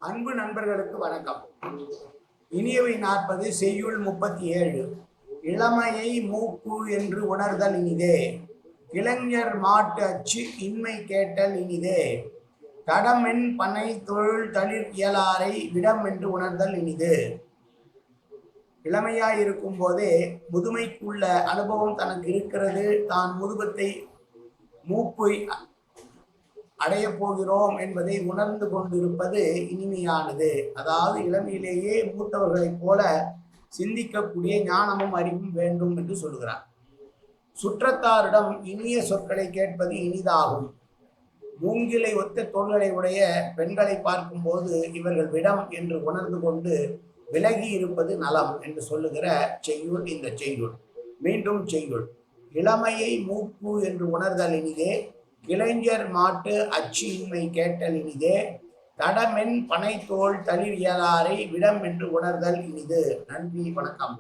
அன்பு நண்பர்களுக்கு வணக்கம். இனியவை 40 செய்யுள் 37. இளமையை மூப்பு என்று உணர்தல் இனிதே, இளைஞர் மாட்டு அச்சு இன்மை கேட்டல் இனிதே, தடமென் பனை தொழில் தளிர் இயலாரை விடம் என்று உணர்தல் இனிது. இளமையாயிருக்கும் போதே முதுமைக்குள்ள அனுபவம் தனக்கு இருக்கிறது, தான் முதுகத்தை மூப்பை அடைய போகிறோம் என்பதை உணர்ந்து கொண்டிருப்பது இனிமையானது. அதாவது இளமையிலேயே மூத்தவர்களைப் போல சிந்திக்கக்கூடிய ஞானமும் அறிவும் வேண்டும் என்று சொல்கிறார். சுற்றத்தாரிடம் இனிய சொற்களை கேட்பது இனிதாகும். மூங்கிலை ஒத்த தோள்களை உடைய பெண்களை பார்க்கும்போது இவர்கள் விடம் என்று உணர்ந்து கொண்டு விலகி இருப்பது நலம் என்று சொல்லுகிற செய்யுள் இந்த செய்யுள். மீண்டும் செய்யுள். இளமையை மூப்பு என்று உணர்தல் இனிதே, இளைஞர் மாட்டு அச்சு இன்மை கேட்டல் இனிதே, தடமென் பனை தோல் தளிர் இயலாரை விடம் என்று உணர்தல் இனிது. நன்றி, வணக்கம்.